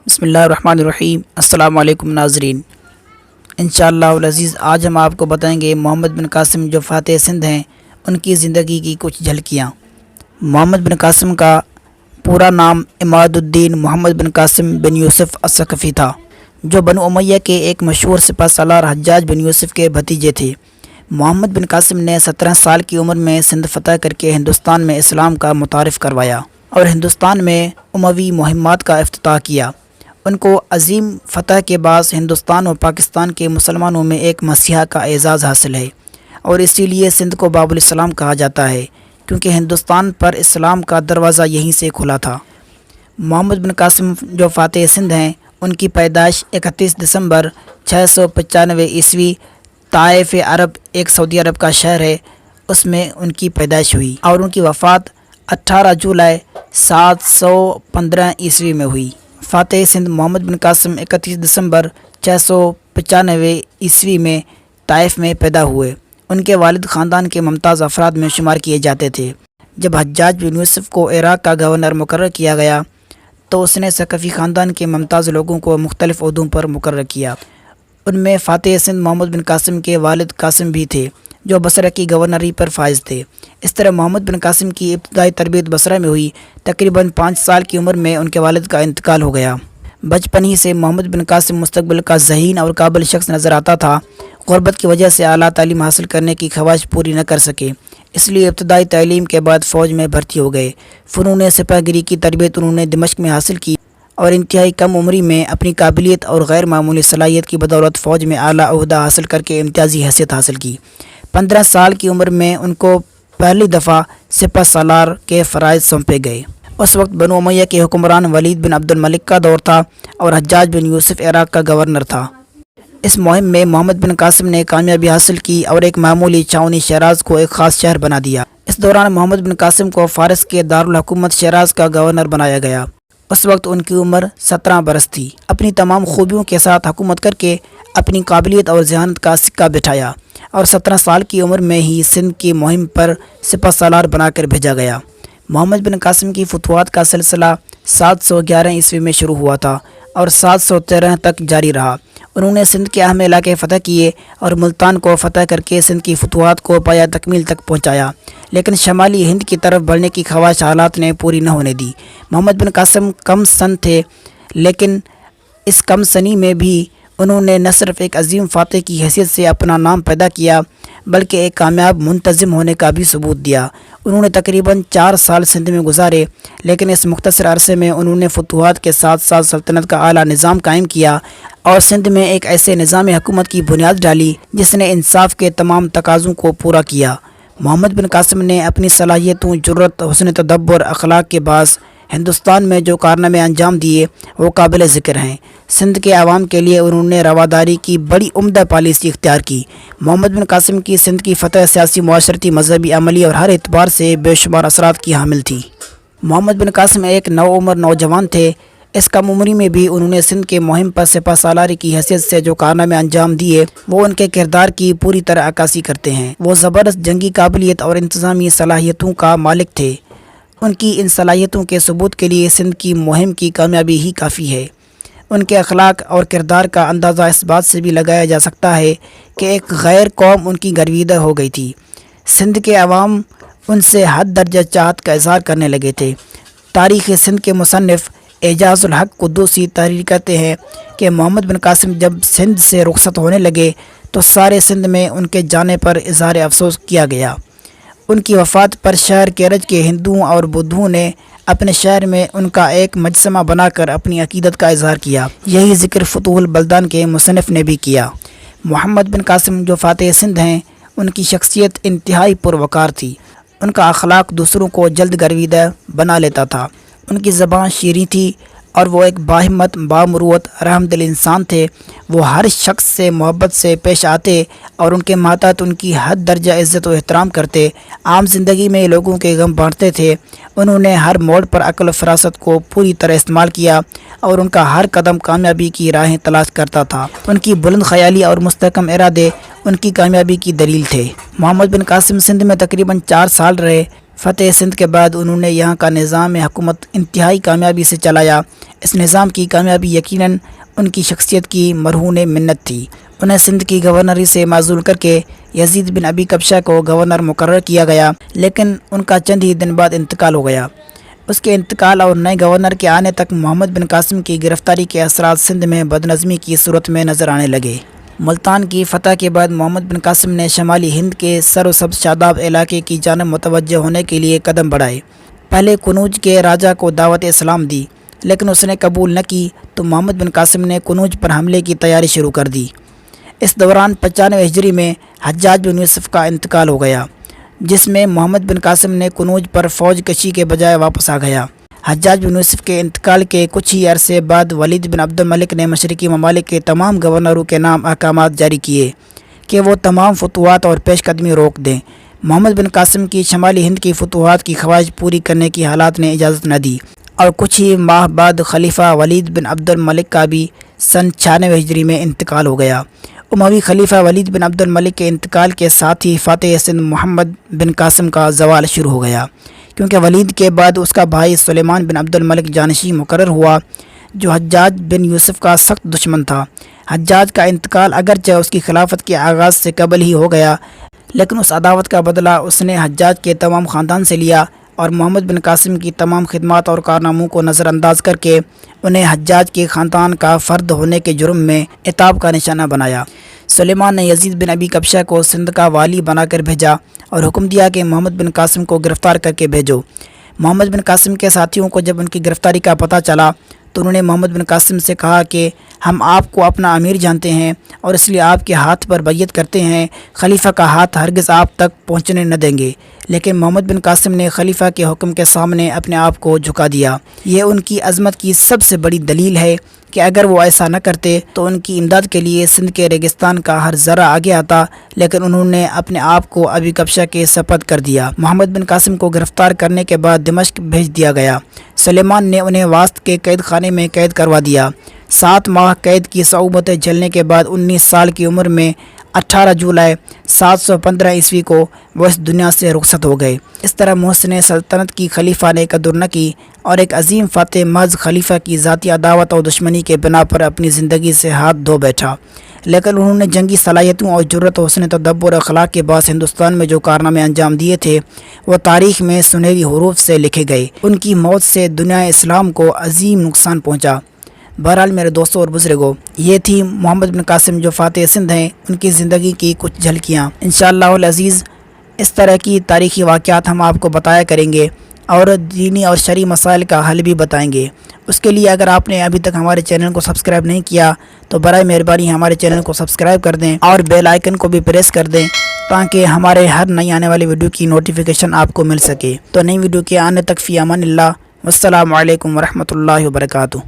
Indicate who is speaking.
Speaker 1: بسم اللہ الرحمن الرحیم۔ السلام علیکم ناظرین، انشاءاللہ العزیز آج ہم آپ کو بتائیں گے محمد بن قاسم جو فاتح سندھ ہیں ان کی زندگی کی کچھ جھلکیاں۔ محمد بن قاسم کا پورا نام عماد الدین محمد بن قاسم بن یوسف الثقفی تھا، جو بنو امیہ کے ایک مشہور سپہ سالار حجاج بن یوسف کے بھتیجے تھے۔ محمد بن قاسم نے 17 سال کی عمر میں سندھ فتح کر کے ہندوستان میں اسلام کا متعارف کروایا اور ہندوستان میں اموی مہمات کا افتتاح کیا۔ ان کو عظیم فتح کے بعد ہندوستان اور پاکستان کے مسلمانوں میں ایک مسیحا کا اعزاز حاصل ہے، اور اسی لیے سندھ کو باب الاسلام کہا جاتا ہے، کیونکہ ہندوستان پر اسلام کا دروازہ یہیں سے کھلا تھا۔ محمد بن قاسم جو فاتح سندھ ہیں، ان کی پیدائش 31 دسمبر 695 عیسوی طائف عرب، ایک سعودی عرب کا شہر ہے، اس میں ان کی پیدائش ہوئی، اور ان کی وفات 18 جولائی 715 عیسوی میں ہوئی۔ فاتح سندھ محمد بن قاسم 31 دسمبر 695 عیسوی میں طائف میں پیدا ہوئے۔ ان کے والد خاندان کے ممتاز افراد میں شمار کیے جاتے تھے۔ جب حجاج بن یوسف کو عراق کا گورنر مقرر کیا گیا تو اس نے ثقفی خاندان کے ممتاز لوگوں کو مختلف عہدوں پر مقرر کیا۔ ان میں فاتح سندھ محمد بن قاسم کے والد قاسم بھی تھے، جو بصرہ کی گورنری پر فائز تھے۔ اس طرح محمد بن قاسم کی ابتدائی تربیت بصرہ میں ہوئی۔ تقریباً 5 سال کی عمر میں ان کے والد کا انتقال ہو گیا۔ بچپن ہی سے محمد بن قاسم مستقبل کا ذہین اور قابل شخص نظر آتا تھا۔ غربت کی وجہ سے اعلیٰ تعلیم حاصل کرنے کی خواہش پوری نہ کر سکے، اس لیے ابتدائی تعلیم کے بعد فوج میں بھرتی ہو گئے۔ فنون سپہ گیری کی تربیت انہوں نے دمشق میں حاصل کی، اور انتہائی کم عمری میں اپنی قابلیت اور غیر معمولی صلاحیت کی بدولت فوج میں اعلیٰ عہدہ حاصل کر کے امتیازی حیثیت حاصل کی۔ 15 سال کی عمر میں ان کو پہلی دفعہ سپہ سالار کے فرائض سونپے گئے۔ اس وقت بنو امیہ کے حکمران ولید بن عبد الملک کا دور تھا، اور حجاج بن یوسف عراق کا گورنر تھا۔ اس مہم میں محمد بن قاسم نے کامیابی حاصل کی اور ایک معمولی چھاونی شیراز کو ایک خاص شہر بنا دیا۔ اس دوران محمد بن قاسم کو فارس کے دارالحکومت شیراز کا گورنر بنایا گیا۔ اس وقت ان کی عمر 17 برس تھی۔ اپنی تمام خوبیوں کے ساتھ حکومت کر کے اپنی قابلیت اور ذہانت کا سکہ بٹھایا، اور 17 سال کی عمر میں ہی سندھ کی مہم پر سپہ سالار بنا کر بھیجا گیا۔ محمد بن قاسم کی فتوحات کا سلسلہ 711 عیسوی میں شروع ہوا تھا اور 713 تک جاری رہا۔ انہوں نے سندھ کے اہم علاقے فتح کیے اور ملتان کو فتح کر کے سندھ کی فتوحات کو پایہ تکمیل تک پہنچایا، لیکن شمالی ہند کی طرف بڑھنے کی خواہش حالات نے پوری نہ ہونے دی۔ محمد بن قاسم کم سن تھے، لیکن اس کم سنی میں بھی انہوں نے نہ صرف ایک عظیم فاتح کی حیثیت سے اپنا نام پیدا کیا، بلکہ ایک کامیاب منتظم ہونے کا بھی ثبوت دیا۔ انہوں نے تقریباً 4 سال سندھ میں گزارے، لیکن اس مختصر عرصے میں انہوں نے فتوحات کے ساتھ ساتھ سلطنت کا اعلیٰ نظام قائم کیا اور سندھ میں ایک ایسے نظام حکومت کی بنیاد ڈالی جس نے انصاف کے تمام تقاضوں کو پورا کیا۔ محمد بن قاسم نے اپنی صلاحیتوں، جرأت، حسن تدبر، اخلاق کے باعث ہندوستان میں جو کارنامے انجام دیے وہ قابل ذکر ہیں۔ سندھ کے عوام کے لیے انہوں نے رواداری کی بڑی عمدہ پالیسی اختیار کی۔ محمد بن قاسم کی سندھ کی فتح سیاسی، معاشرتی، مذہبی، عملی اور ہر اعتبار سے بے شمار اثرات کی حامل تھی۔ محمد بن قاسم ایک نوعمر نوجوان تھے۔ اس کم عمری میں بھی انہوں نے سندھ کے مہم پر سپہ سالاری کی حیثیت سے جو کارنامے انجام دیے وہ ان کے کردار کی پوری طرح عکاسی کرتے ہیں۔ وہ زبردست جنگی قابلیت اور انتظامی صلاحیتوں کا مالک تھے۔ ان کی ان صلاحیتوں کے ثبوت کے لیے سندھ کی مہم کی کامیابی ہی کافی ہے۔ ان کے اخلاق اور کردار کا اندازہ اس بات سے بھی لگایا جا سکتا ہے کہ ایک غیر قوم ان کی گرویدہ ہو گئی تھی۔ سندھ کے عوام ان سے حد درجہ چاہت کا اظہار کرنے لگے تھے۔ تاریخ سندھ کے مصنف اعجاز الحق قدوسی تحریر کرتے ہیں کہ محمد بن قاسم جب سندھ سے رخصت ہونے لگے تو سارے سندھ میں ان کے جانے پر اظہار افسوس کیا گیا۔ ان کی وفات پر شہر کیرج کے ہندوؤں اور بدھوؤں نے اپنے شہر میں ان کا ایک مجسمہ بنا کر اپنی عقیدت کا اظہار کیا۔ یہی ذکر فتوح البلدان کے مصنف نے بھی کیا۔ محمد بن قاسم جو فاتح سندھ ہیں، ان کی شخصیت انتہائی پروقار تھی۔ ان کا اخلاق دوسروں کو جلد گرویدہ بنا لیتا تھا۔ ان کی زبان شیریں تھی اور وہ ایک باہمت، بامروت، رحم دل انسان تھے۔ وہ ہر شخص سے محبت سے پیش آتے اور ان کے ماتحت ان کی حد درجہ عزت و احترام کرتے۔ عام زندگی میں لوگوں کے غم بانٹتے تھے۔ انہوں نے ہر موڑ پر عقل و فراست کو پوری طرح استعمال کیا اور ان کا ہر قدم کامیابی کی راہیں تلاش کرتا تھا۔ ان کی بلند خیالی اور مستحکم ارادے ان کی کامیابی کی دلیل تھے۔ محمد بن قاسم سندھ میں تقریباً 4 سال رہے۔ فتح سندھ کے بعد انہوں نے یہاں کا نظام حکومت انتہائی کامیابی سے چلایا۔ اس نظام کی کامیابی یقیناً ان کی شخصیت کی مرہون منت تھی۔ انہیں سندھ کی گورنری سے معزول کر کے یزید بن ابی کبشہ کو گورنر مقرر کیا گیا، لیکن ان کا چند ہی دن بعد انتقال ہو گیا۔ اس کے انتقال اور نئے گورنر کے آنے تک محمد بن قاسم کی گرفتاری کے اثرات سندھ میں بدنظمی کی صورت میں نظر آنے لگے۔ ملتان کی فتح کے بعد محمد بن قاسم نے شمالی ہند کے سر و سبز شاداب علاقے کی جانب متوجہ ہونے کے لیے قدم بڑھائے۔ پہلے قنوج کے راجہ کو دعوت اسلام دی، لیکن اس نے قبول نہ کی تو محمد بن قاسم نے قنوج پر حملے کی تیاری شروع کر دی۔ اس دوران 95 ہجری میں حجاج بن یوسف کا انتقال ہو گیا، جس میں محمد بن قاسم نے قنوج پر فوج کشی کے بجائے واپس آ گیا۔ حجاج بن یوسف کے انتقال کے کچھ ہی عرصے بعد ولید بن عبد الملک نے مشرقی ممالک کے تمام گورنروں کے نام احکامات جاری کیے کہ وہ تمام فتوحات اور پیش قدمی روک دیں۔ محمد بن قاسم کی شمالی ہند کی فتوحات کی خواہش پوری کرنے کی حالات نے اجازت نہ دی، اور کچھ ہی ماہ بعد خلیفہ ولید بن عبد الملک کا بھی سن 96 ہجری میں انتقال ہو گیا۔ اموی خلیفہ ولید بن عبد الملک کے انتقال کے ساتھ ہی فاتح سندھ محمد بن قاسم کا زوال شروع ہو گیا، کیونکہ ولید کے بعد اس کا بھائی سلیمان بن عبد الملک جانشین مقرر ہوا، جو حجاج بن یوسف کا سخت دشمن تھا۔ حجاج کا انتقال اگرچہ اس کی خلافت کے آغاز سے قبل ہی ہو گیا، لیکن اس عداوت کا بدلہ اس نے حجاج کے تمام خاندان سے لیا اور محمد بن قاسم کی تمام خدمات اور کارناموں کو نظر انداز کر کے انہیں حجاج کے خاندان کا فرد ہونے کے جرم میں عتاب کا نشانہ بنایا۔ سلیمان نے یزید بن ابی کبشہ کو سندھ کا والی بنا کر بھیجا اور حکم دیا کہ محمد بن قاسم کو گرفتار کر کے بھیجو۔ محمد بن قاسم کے ساتھیوں کو جب ان کی گرفتاری کا پتہ چلا تو انہوں نے محمد بن قاسم سے کہا کہ ہم آپ کو اپنا امیر جانتے ہیں اور اس لیے آپ کے ہاتھ پر بیعت کرتے ہیں، خلیفہ کا ہاتھ ہرگز آپ تک پہنچنے نہ دیں گے۔ لیکن محمد بن قاسم نے خلیفہ کے حکم کے سامنے اپنے آپ کو جھکا دیا۔ یہ ان کی عظمت کی سب سے بڑی دلیل ہے کہ اگر وہ ایسا نہ کرتے تو ان کی امداد کے لیے سندھ کے ریگستان کا ہر ذرہ آگے آتا، لیکن انہوں نے اپنے آپ کو ابی کبشہ کے سپرد کر دیا۔ محمد بن قاسم کو گرفتار کرنے کے بعد دمشق بھیج دیا گیا۔ سلیمان نے انہیں واسط کے قید خانے میں قید کروا دیا۔ 7 ماہ قید کی صعوبتیں جھیلنے کے بعد 19 سال کی عمر میں 18 جولائی 715 عیسوی کو وہ اس دنیا سے رخصت ہو گئے۔ اس طرح محسن سلطنت کی خلیفہ نے قدر نہ کی اور ایک عظیم فاتح محض خلیفہ کی ذاتی عداوت اور دشمنی کے بنا پر اپنی زندگی سے ہاتھ دھو بیٹھا، لیکن انہوں نے جنگی صلاحیتوں اور جرأت و حسن تدبر اخلاق کے باعث ہندوستان میں جو کارنامے انجام دیے تھے وہ تاریخ میں سنہری حروف سے لکھے گئے۔ ان کی موت سے دنیا اسلام کو عظیم نقصان پہنچا۔ بہرحال میرے دوستوں اور بزرگوں، یہ تھی محمد بن قاسم جو فاتح سندھ ہیں، ان کی زندگی کی کچھ جھلکیاں۔ انشاءاللہ العزیز اس طرح کی تاریخی واقعات ہم آپ کو بتایا کریں گے اور دینی اور شرعی مسائل کا حل بھی بتائیں گے۔ اس کے لیے اگر آپ نے ابھی تک ہمارے چینل کو سبسکرائب نہیں کیا تو برائے مہربانی ہمارے چینل کو سبسکرائب کر دیں اور بیل آئیکن کو بھی پریس کر دیں تاکہ ہمارے ہر نئی آنے والی ویڈیو کی نوٹیفیکیشن آپ کو مل سکے۔ تو نئی ویڈیو کے آنے تک فی امان اللہ، والسلام علیکم ورحمۃ اللہ وبرکاتہ۔